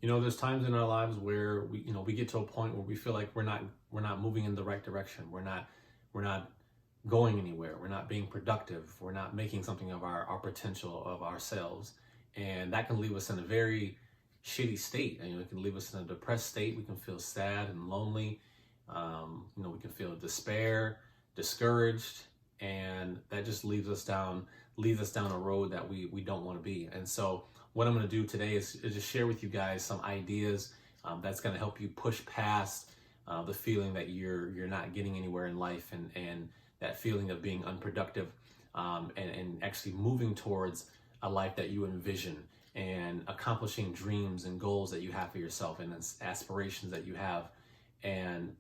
There's times in our lives where we get to a point where we feel like we're not moving in the right direction. We're not going anywhere. We're not being productive. We're not making something of our potential of ourselves. And that can leave us in a very shitty state. It can leave us in a depressed state. We can feel sad and lonely. We can feel despair, discouraged, and that just leads us down a road that we don't want to be. And so what I'm going to do today is just share with you guys some ideas that's going to help you push past the feeling that you're not getting anywhere in life, and that feeling of being unproductive, and actually moving towards a life that you envision, and accomplishing dreams and goals that you have for yourself, and aspirations that you have, and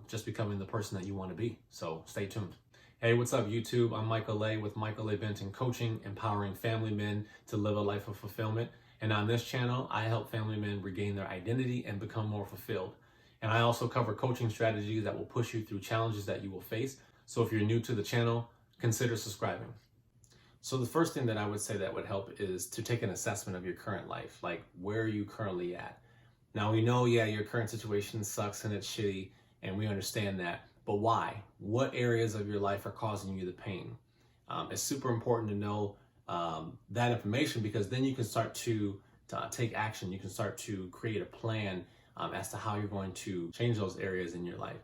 just becoming the person that you want to be. So stay tuned. Hey, what's up, YouTube? I'm Michael A. with Michael A. Benton Coaching, empowering family men to live a life of fulfillment. And on this channel, I help family men regain their identity and become more fulfilled. And I also cover coaching strategies that will push you through challenges that you will face. So if you're new to the channel, consider subscribing. So the first thing that I would say that would help is to take an assessment of your current life. Like, where are you currently at? Now, we know, your current situation sucks and it's shitty, and we understand that. But why? What areas of your life are causing you the pain? It's super important to know that information, because then you can start to take action. You can start to create a plan as to how you're going to change those areas in your life.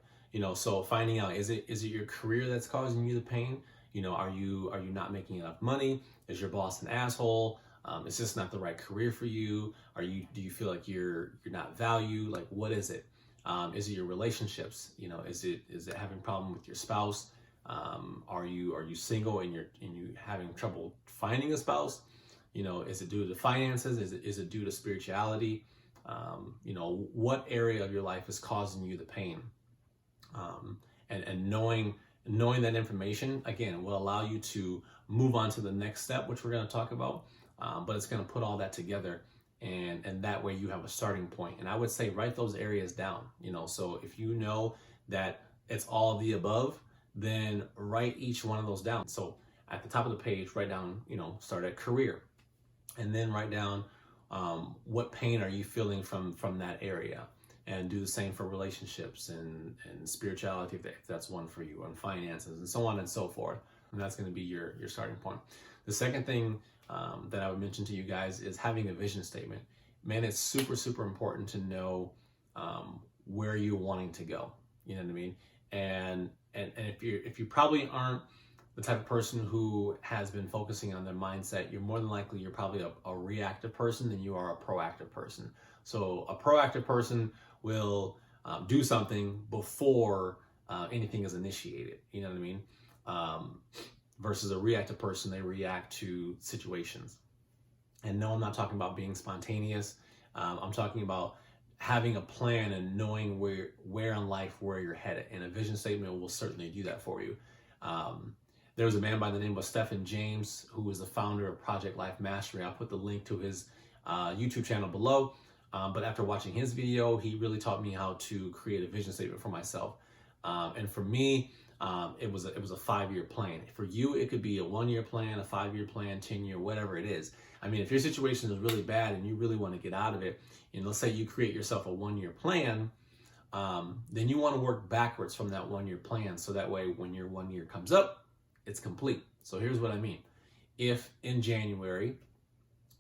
So finding out, is it your career that's causing you the pain? Are you not making enough money? Is your boss an asshole? Is this not the right career for you? Do you feel like you're not valued? Like, what is it? Is it your relationships? Is it having a problem with your spouse? Are you single and you having trouble finding a spouse? Is it due to finances? Is it due to spirituality? What area of your life is causing you the pain? And knowing that information, again, will allow you to move on to the next step, which we're going to talk about. But it's going to put all that together. And that way you have a starting point. And I would say write those areas down. So if you know that it's all of the above, then write each one of those down. So at the top of the page, write down, start at career, and then write down what pain are you feeling from that area, and do the same for relationships and spirituality, if that's one for you, and finances, and so on and so forth. And that's going to be your starting point. The second thing that I would mention to you guys is having a vision statement. Man, it's super, super important to know where you're wanting to go. You know what I mean? And if you probably aren't the type of person who has been focusing on their mindset, you're more than likely you're probably a reactive person than you are a proactive person. So a proactive person will do something before anything is initiated. You know what I mean? Versus a reactive person, they react to situations. And no, I'm not talking about being spontaneous. I'm talking about having a plan and knowing where in life, where you're headed. And a vision statement will certainly do that for you. There was a man by the name of Stephen James, who is the founder of Project Life Mastery. I'll put the link to his YouTube channel below. But after watching his video, he really taught me how to create a vision statement for myself. And for me, it was a 5-year plan. For you, it could be a 1-year plan, a 5-year plan, 10-year, whatever it is. I mean, if your situation is really bad and you really want to get out of it, and let's say you create yourself a 1-year plan, then you want to work backwards from that 1-year plan, so that way when your 1 year comes up, it's complete. So here's what I mean. If in January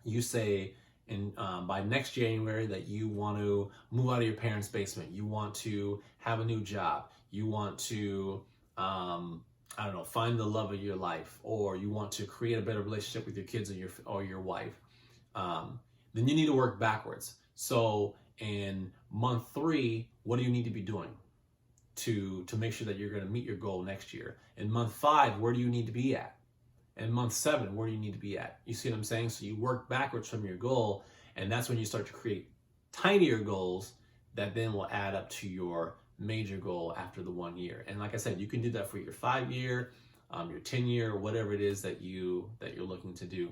you say by next January that you want to move out of your parents' basement, you want to have a new job, you want to find the love of your life, or you want to create a better relationship with your kids or your wife, then you need to work backwards. So in month 3, what do you need to be doing to make sure that you're going to meet your goal next year? In month 5, where do you need to be at? In month 7, where do you need to be at? You see what I'm saying? So you work backwards from your goal, and that's when you start to create tinier goals that then will add up to your major goal after the 1 year. And like I said, you can do that for your 5-year, your 10-year, whatever it is that you're looking to do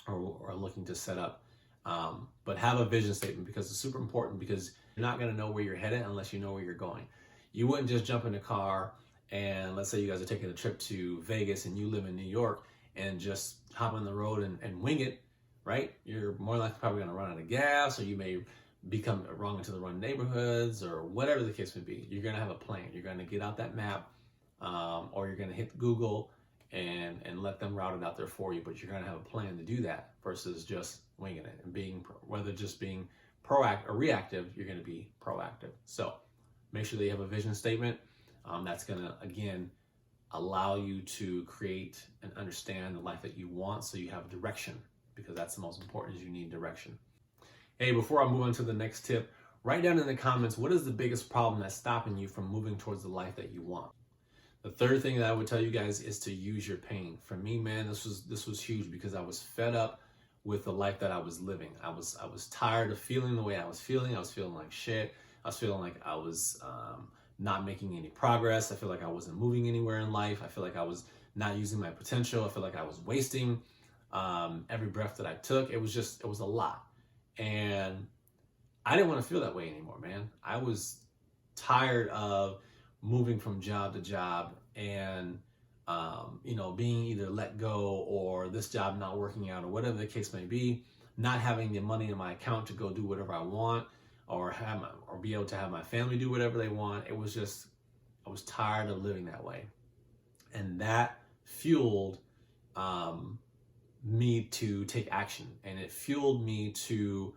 or looking to set up. But have a vision statement, because it's super important, because you're not going to know where you're headed unless you know where you're going. You wouldn't just jump in a car and let's say you guys are taking a trip to Vegas and you live in New York and just hop on the road and wing it. right? You're more likely probably going to run out of gas, or you may become wrong into the wrong neighborhoods, or whatever the case may be. You're going to have a plan. You're going to get out that map, or you're going to hit Google and let them route it out there for you. But you're going to have a plan to do that versus just winging it and whether just being proactive or reactive. You're going to be proactive. So make sure that you have a vision statement. That's going to, again, allow you to create and understand the life that you want, so you have direction, because that's the most important, is you need direction. Hey, before I move on to the next tip, write down in the comments, what is the biggest problem that's stopping you from moving towards the life that you want? The third thing that I would tell you guys is to use your pain. For me, man, this was huge, because I was fed up with the life that I was living. I was tired of feeling the way I was feeling. I was feeling like shit. I was feeling like I was not making any progress. I feel like I wasn't moving anywhere in life. I feel like I was not using my potential. I feel like I was wasting every breath that I took. It was a lot. And I didn't want to feel that way anymore, man. I was tired of moving from job to job and, being either let go, or this job not working out, or whatever the case may be, not having the money in my account to go do whatever I want, or be able to have my family do whatever they want. I was tired of living that way. And that fueled me to take action, and it fueled me to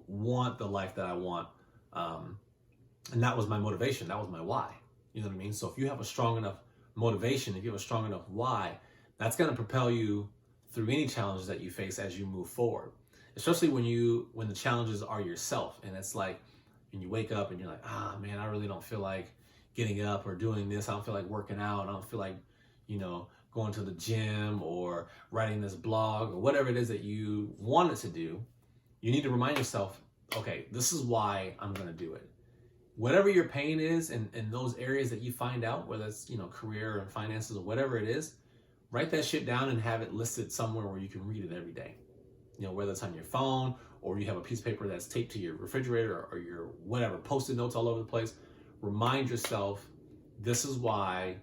want the life that I want. And that was my motivation. That was my why. You know what I mean? So if you have a strong enough motivation, if you have a strong enough why, that's going to propel you through any challenges that you face as you move forward. Especially when the challenges are yourself, and it's like when you wake up and you're like, man, I really don't feel like getting up or doing this. I don't feel like working out. I don't feel like, going to the gym or writing this blog or whatever it is that you wanted to do. You need to remind yourself, okay, this is why I'm going to do it. Whatever your pain is in those areas that you find out, whether it's, career and finances or whatever it is, write that shit down and have it listed somewhere where you can read it every day. Whether it's on your phone, or you have a piece of paper that's taped to your refrigerator, or your whatever, Post-it notes all over the place. Remind yourself, this is why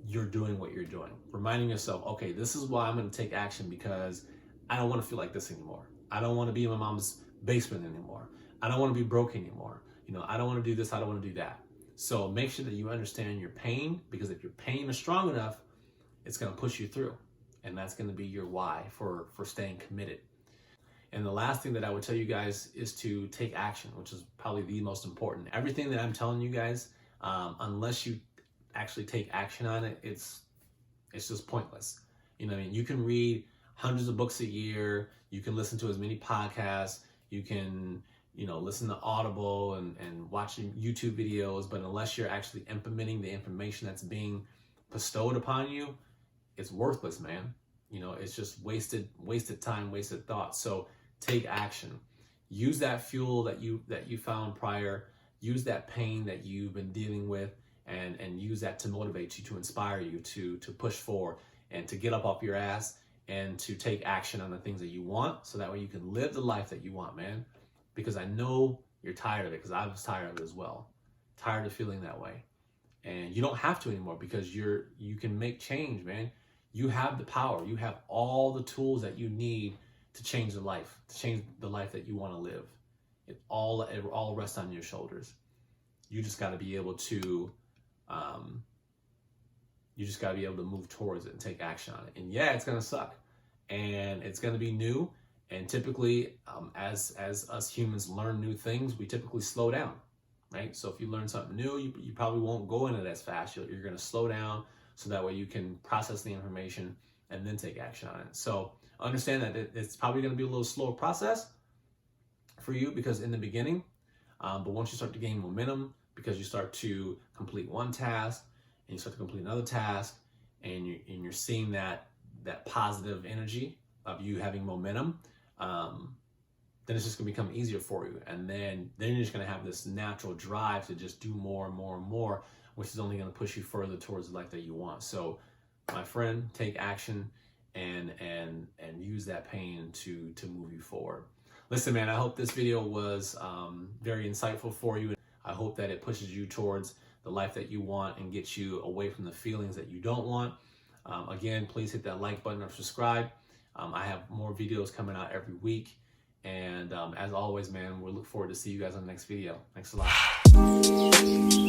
you're doing what you're doing. Reminding yourself, okay, this is why I'm going to take action, because I don't want to feel like this anymore. I don't want to be in my mom's basement anymore. I don't want to be broke anymore. I don't want to do this. I don't want to do that. So make sure that you understand your pain, because if your pain is strong enough, it's going to push you through. And that's going to be your why for staying committed. And the last thing that I would tell you guys is to take action, which is probably the most important. Everything that I'm telling you guys, unless you actually take action on it, it's just pointless. You can read hundreds of books a year. You can listen to as many podcasts. You can, listen to Audible and watching YouTube videos. But unless you're actually implementing the information that's being bestowed upon you, it's worthless, man. It's just wasted time, wasted thought. So take action. Use that fuel that you found prior. Use that pain that you've been dealing with, and use that to motivate you, to inspire you, to push forward, and to get up off your ass, and to take action on the things that you want, so that way you can live the life that you want, man. Because I know you're tired of it, because I was tired of it as well. Tired of feeling that way. And you don't have to anymore, because you can make change, man. You have the power. You have all the tools that you need to change the life that you want to live. It all rests on your shoulders. You just got to be able to, move towards it and take action on it. And yeah, it's gonna suck, and it's gonna be new. And typically, as us humans learn new things, we typically slow down, right? So if you learn something new, you probably won't go in it as fast. You're gonna slow down, so that way you can process the information and then take action on it. So understand that it's probably going to be a little slower process for you, because in the beginning, but once you start to gain momentum, because you start to complete one task and you start to complete another task, and you're seeing that positive energy of you having momentum, then it's just going to become easier for you. And then you're just going to have this natural drive to just do more and more and more, which is only going to push you further towards the life that you want. So, my friend, take action and use that pain to move you forward. Listen, man, I hope this video was very insightful for you. I hope that it pushes you towards the life that you want and gets you away from the feelings that you don't want. Again, please hit that like button or subscribe. I have more videos coming out every week. And as always, man, we look forward to see you guys on the next video. Thanks a lot.